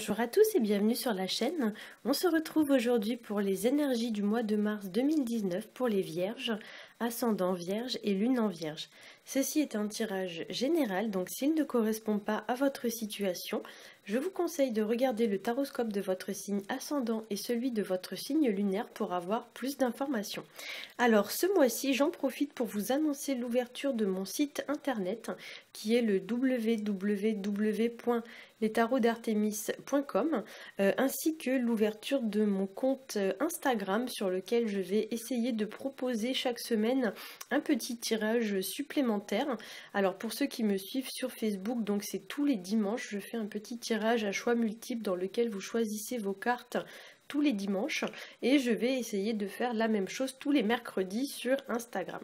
Bonjour à tous et bienvenue sur la chaîne. On se retrouve aujourd'hui pour les énergies du mois de mars 2019 pour les vierges, ascendant vierge et lune en vierge. Ceci est un tirage général, donc s'il ne correspond pas à votre situation, je vous conseille de regarder le taroscope de votre signe ascendant et celui de votre signe lunaire pour avoir plus d'informations. Alors ce mois-ci, j'en profite pour vous annoncer l'ouverture de mon site internet qui est le www.letarotsdartemis.com ainsi que l'ouverture de mon compte Instagram sur lequel je vais essayer de proposer chaque semaine un petit tirage supplémentaire. Alors pour ceux qui me suivent sur Facebook, donc c'est tous les dimanches, je fais un petit tirage à choix multiples dans lequel vous choisissez vos cartes tous les dimanches et je vais essayer de faire la même chose tous les mercredis sur Instagram.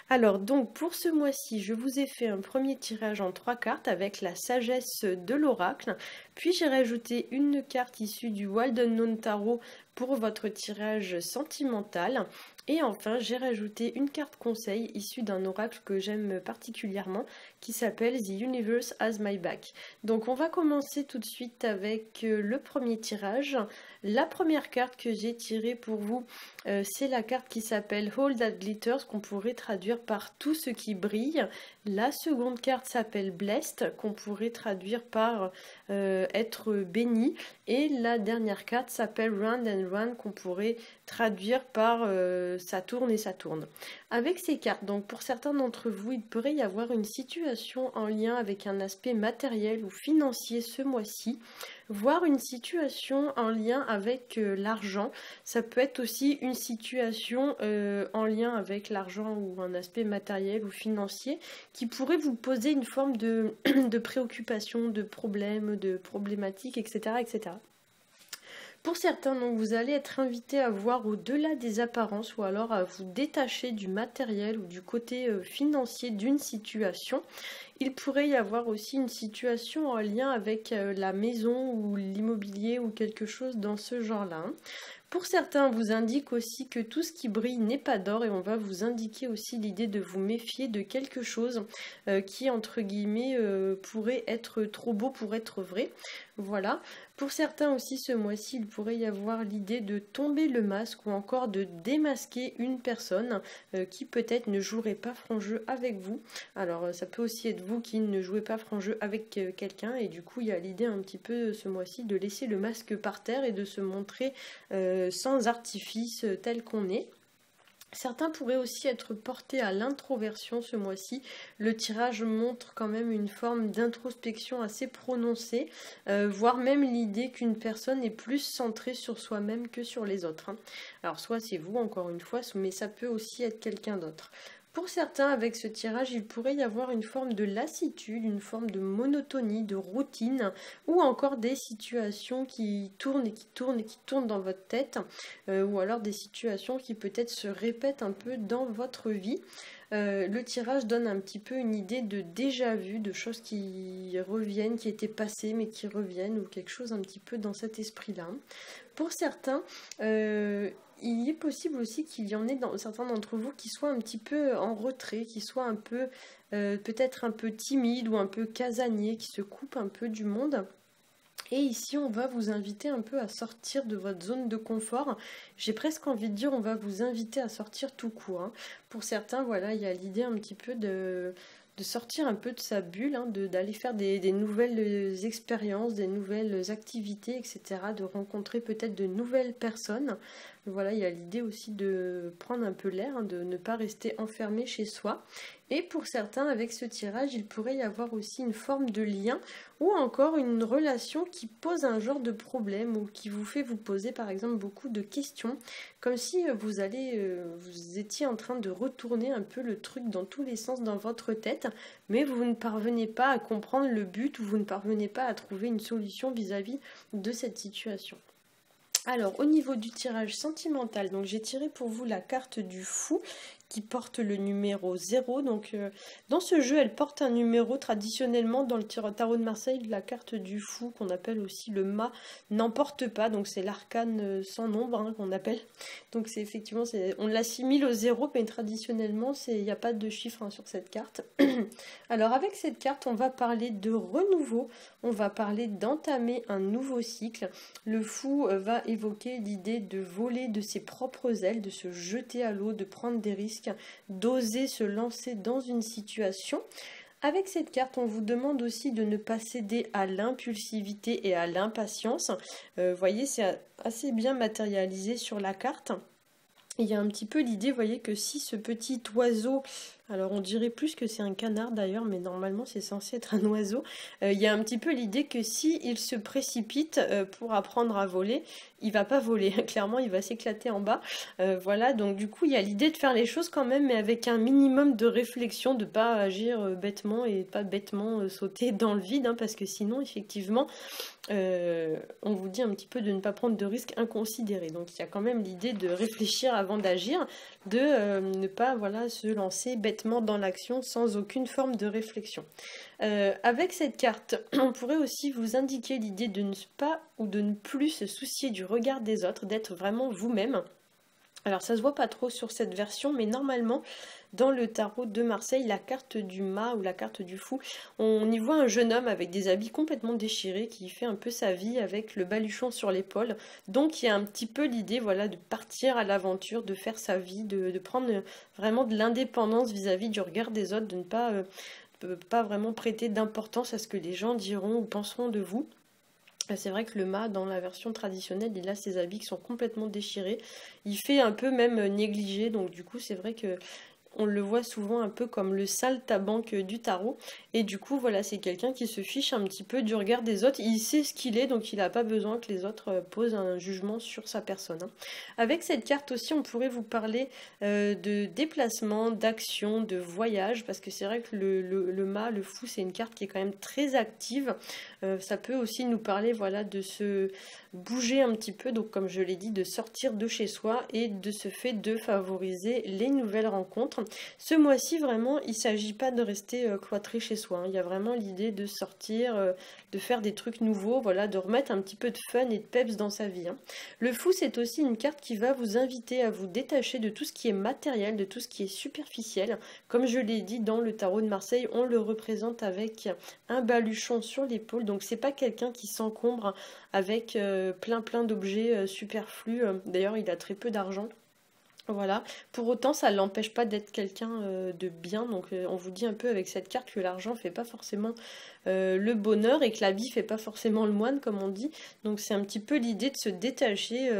Alors donc pour ce mois-ci, je vous ai fait un premier tirage en 3 cartes avec la sagesse de l'oracle, puis j'ai rajouté une carte issue du Wild Unknown Tarot pour votre tirage sentimental. Et enfin, j'ai rajouté une carte conseil issue d'un oracle que j'aime particulièrement qui s'appelle The Universe Has My Back. Donc on va commencer tout de suite avec le premier tirage. La première carte que j'ai tirée pour vous, c'est la carte qui s'appelle All That Glitters, qu'on pourrait traduire par tout ce qui brille. La seconde carte s'appelle Blessed, qu'on pourrait traduire par être béni. Et la dernière carte s'appelle Round and Round, qu'on pourrait traduire par ça tourne et ça tourne. Avec ces cartes, donc pour certains d'entre vous, il pourrait y avoir une situation en lien avec un aspect matériel ou financier ce mois-ci, voire une situation en lien avec l'argent. Ça peut être aussi une situation en lien avec l'argent ou un aspect matériel ou financier qui pourrait vous poser une forme de, de préoccupation, de problème, de problématique, etc., etc. Pour certains, donc, vous allez être invité à voir au-delà des apparences ou alors à vous détacher du matériel ou du côté financier d'une situation. Il pourrait y avoir aussi une situation en lien avec la maison ou l'immobilier ou quelque chose dans ce genre-là. Pour certains, on vous indique aussi que tout ce qui brille n'est pas d'or et on va vous indiquer aussi l'idée de vous méfier de quelque chose qui, entre guillemets, pourrait être trop beau pour être vrai. Voilà. Pour certains aussi, ce mois-ci, il pourrait y avoir l'idée de tomber le masque ou encore de démasquer une personne qui peut-être ne jouerait pas franc jeu avec vous. Alors, ça peut aussi être vous qui ne jouez pas franc jeu avec quelqu'un et du coup, il y a l'idée un petit peu ce mois-ci de laisser le masque par terre et de se montrer sans artifice tel qu'on est. Certains pourraient aussi être portés à l'introversion ce mois-ci. Le tirage montre quand même une forme d'introspection assez prononcée, voire même l'idée qu'une personne est plus centrée sur soi-même que sur les autres. Alors soit c'est vous encore une fois, mais ça peut aussi être quelqu'un d'autre. Pour certains, avec ce tirage, il pourrait y avoir une forme de lassitude, une forme de monotonie, de routine, ou encore des situations qui tournent et qui tournent et qui tournent dans votre tête, ou alors des situations qui peut-être se répètent un peu dans votre vie. Le tirage donne un petit peu une idée de déjà-vu, de choses qui reviennent, qui étaient passées mais qui reviennent, ou quelque chose un petit peu dans cet esprit-là. Pour certains, il est possible aussi qu'il y en ait certains d'entre vous qui soient un petit peu en retrait, qui soient un peu peut-être un peu timides ou un peu casaniers, qui se coupent un peu du monde. Et ici, on va vous inviter un peu à sortir de votre zone de confort. J'ai presque envie de dire, on va vous inviter à sortir tout court. Hein. Pour certains, voilà, il y a l'idée un petit peu de sortir un peu de sa bulle, hein, d'aller faire des nouvelles expériences, des nouvelles activités, etc., de rencontrer peut-être de nouvelles personnes. Voilà, il y a l'idée aussi de prendre un peu l'air, hein, de ne pas rester enfermé chez soi. Et pour certains, avec ce tirage, il pourrait y avoir aussi une forme de lien ou encore une relation qui pose un genre de problème ou qui vous fait vous poser par exemple beaucoup de questions, comme si vous étiez en train de retourner un peu le truc dans tous les sens dans votre tête, mais vous ne parvenez pas à comprendre le but ou vous ne parvenez pas à trouver une solution vis-à-vis de cette situation. Alors au niveau du tirage sentimental, donc j'ai tiré pour vous la carte du fou qui porte le numéro 0. Donc dans ce jeu, elle porte un numéro. Traditionnellement dans le tarot de Marseille, la carte du fou, qu'on appelle aussi le mât, n'en porte pas. Donc c'est l'arcane sans nombre, hein, qu'on appelle. Donc c'est effectivement, on l'assimile au 0, mais traditionnellement, il n'y a pas de chiffre, hein, sur cette carte. Alors avec cette carte, on va parler de renouveau, on va parler d'entamer un nouveau cycle. Le fou va évoquer l'idée de voler de ses propres ailes, de se jeter à l'eau, de prendre des risques, d'oser se lancer dans une situation. Avec cette carte, on vous demande aussi de ne pas céder à l'impulsivité et à l'impatience. Vous voyez, c'est assez bien matérialisé sur la carte. Il y a un petit peu l'idée, vous voyez, que si ce petit oiseau, alors on dirait plus que c'est un canard d'ailleurs, mais normalement c'est censé être un oiseau, il y a un petit peu l'idée que si il se précipite pour apprendre à voler, il va pas voler, clairement il va s'éclater en bas. Voilà, donc du coup il y a l'idée de faire les choses quand même, mais avec un minimum de réflexion, de pas agir bêtement et pas bêtement sauter dans le vide, hein, parce que sinon effectivement on vous dit un petit peu de ne pas prendre de risques inconsidérés. Donc il y a quand même l'idée de réfléchir avant d'agir, de ne pas voilà, se lancer bêtement dans l'action sans aucune forme de réflexion. Avec cette carte, on pourrait aussi vous indiquer l'idée de ne pas ou de ne plus se soucier du regard des autres, d'être vraiment vous-même. Alors ça se voit pas trop sur cette version, mais normalement dans le tarot de Marseille, la carte du mât ou la carte du fou, on y voit un jeune homme avec des habits complètement déchirés qui fait un peu sa vie avec le baluchon sur l'épaule. Donc il y a un petit peu l'idée voilà, de partir à l'aventure, de faire sa vie, de prendre vraiment de l'indépendance vis-à-vis du regard des autres, de ne pas vraiment prêter d'importance à ce que les gens diront ou penseront de vous. C'est vrai que le mât, dans la version traditionnelle, il a ses habits qui sont complètement déchirés. Il fait un peu même négligé, donc du coup c'est vrai que on le voit souvent un peu comme le saltimbanque du tarot. Et du coup, voilà, c'est quelqu'un qui se fiche un petit peu du regard des autres. Il sait ce qu'il est, donc il n'a pas besoin que les autres posent un jugement sur sa personne. Avec cette carte aussi, on pourrait vous parler de déplacement, d'action, de voyage, parce que c'est vrai que le mât, le fou, c'est une carte qui est quand même très active. Ça peut aussi nous parler voilà, de se bouger un petit peu, donc comme je l'ai dit, de sortir de chez soi et de ce fait de favoriser les nouvelles rencontres. Ce mois-ci, vraiment, il ne s'agit pas de rester cloîtré chez soi. Il y a vraiment l'idée de sortir, de faire des trucs nouveaux, voilà, de remettre un petit peu de fun et de peps dans sa vie. Le fou, c'est aussi une carte qui va vous inviter à vous détacher de tout ce qui est matériel, de tout ce qui est superficiel. Comme je l'ai dit dans le tarot de Marseille, on le représente avec un baluchon sur l'épaule. Donc c'est pas quelqu'un qui s'encombre avec plein d'objets superflus. D'ailleurs, il a très peu d'argent. Voilà, pour autant ça ne l'empêche pas d'être quelqu'un de bien, donc on vous dit un peu avec cette carte que l'argent fait pas forcément le bonheur et que l'habit fait pas forcément le moine comme on dit, donc c'est un petit peu l'idée de se détacher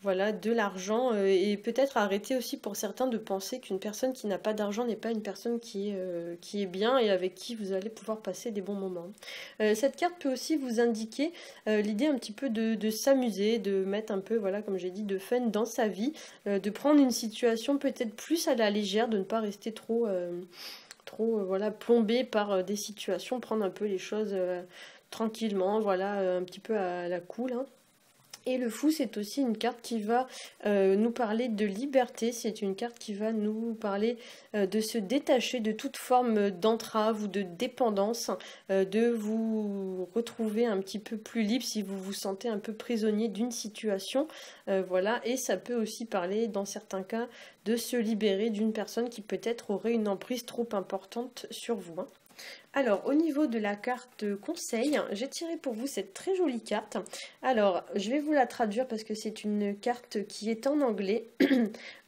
voilà, de l'argent et peut-être arrêter aussi pour certains de penser qu'une personne qui n'a pas d'argent n'est pas une personne qui est bien et avec qui vous allez pouvoir passer des bons moments. Cette carte peut aussi vous indiquer l'idée un petit peu de s'amuser, de mettre un peu, voilà, comme j'ai dit, de fun dans sa vie, de prendre une situation peut-être plus à la légère, de ne pas rester trop voilà, plombé par des situations, prendre un peu les choses tranquillement, voilà, un petit peu à la cool, hein. Et le fou, c'est aussi une carte qui va nous parler de liberté, c'est une carte qui va nous parler de se détacher de toute forme d'entrave ou de dépendance, de vous retrouver un petit peu plus libre si vous vous sentez un peu prisonnier d'une situation. Voilà. Et ça peut aussi parler, dans certains cas, de se libérer d'une personne qui peut-être aurait une emprise trop importante sur vous. Alors, au niveau de la carte conseil, j'ai tiré pour vous cette très jolie carte. Alors, je vais vous la traduire parce que c'est une carte qui est en anglais.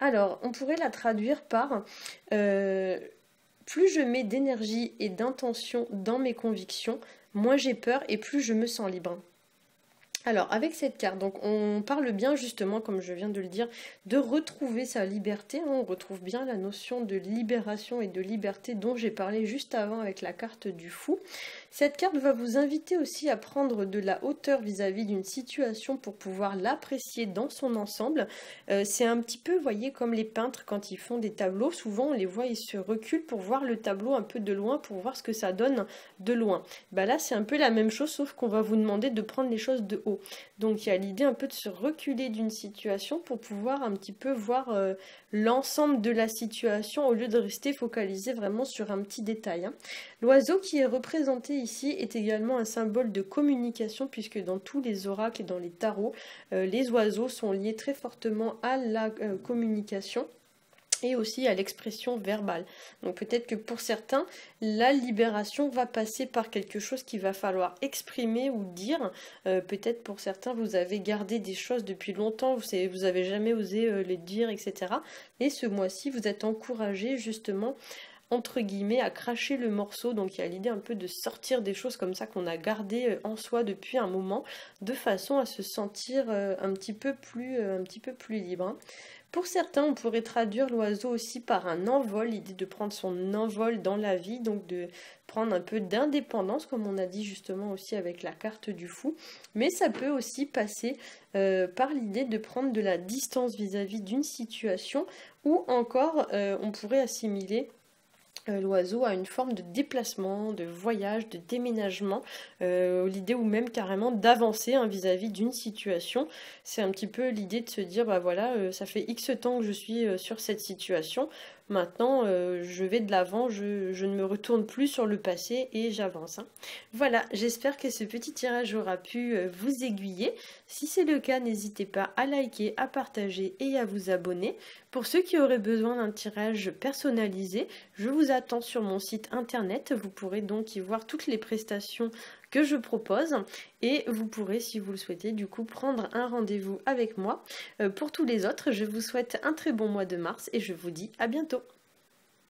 Alors, on pourrait la traduire par plus je mets d'énergie et d'intention dans mes convictions, moins j'ai peur et plus je me sens libre. Alors, avec cette carte, donc on parle bien justement, comme je viens de le dire, de retrouver sa liberté. On retrouve bien la notion de libération et de liberté dont j'ai parlé juste avant avec la carte du fou. Cette carte va vous inviter aussi à prendre de la hauteur vis-à-vis d'une situation pour pouvoir l'apprécier dans son ensemble. C'est un petit peu, vous voyez, comme les peintres quand ils font des tableaux, souvent on les voit, ils se reculent pour voir le tableau un peu de loin, pour voir ce que ça donne de loin. Bah là c'est un peu la même chose, sauf qu'on va vous demander de prendre les choses de haut. Donc il y a l'idée un peu de se reculer d'une situation pour pouvoir un petit peu voir l'ensemble de la situation au lieu de rester focalisé vraiment sur un petit détail, hein. L'oiseau qui est représenté ici est également un symbole de communication puisque dans tous les oracles et dans les tarots, les oiseaux sont liés très fortement à la communication et aussi à l'expression verbale. Donc peut-être que pour certains, la libération va passer par quelque chose qu'il va falloir exprimer ou dire. Peut-être pour certains, vous avez gardé des choses depuis longtemps, vous avez jamais osé les dire, etc. Et ce mois-ci, vous êtes encouragé justement entre guillemets à cracher le morceau, donc il y a l'idée un peu de sortir des choses comme ça qu'on a gardées en soi depuis un moment, de façon à se sentir un petit peu plus libre, hein. Pour certains, on pourrait traduire l'oiseau aussi par un envol, l'idée de prendre son envol dans la vie, donc de prendre un peu d'indépendance, comme on a dit justement aussi avec la carte du fou. Mais ça peut aussi passer par l'idée de prendre de la distance vis-à-vis d'une situation, ou encore on pourrait assimiler l'oiseau a une forme de déplacement, de voyage, de déménagement, l'idée ou même carrément d'avancer hein, vis-à-vis d'une situation. C'est un petit peu l'idée de se dire, bah voilà, ça fait X temps que je suis sur cette situation, maintenant je vais de l'avant, je ne me retourne plus sur le passé et j'avance, hein. Voilà, j'espère que ce petit tirage aura pu vous aiguiller. Si c'est le cas, n'hésitez pas à liker, à partager et à vous abonner. Pour ceux qui auraient besoin d'un tirage personnalisé, je vous attends sur mon site internet. Vous pourrez donc y voir toutes les prestations que je propose et vous pourrez, si vous le souhaitez, du coup prendre un rendez-vous avec moi. Pour tous les autres, je vous souhaite un très bon mois de mars et je vous dis à bientôt.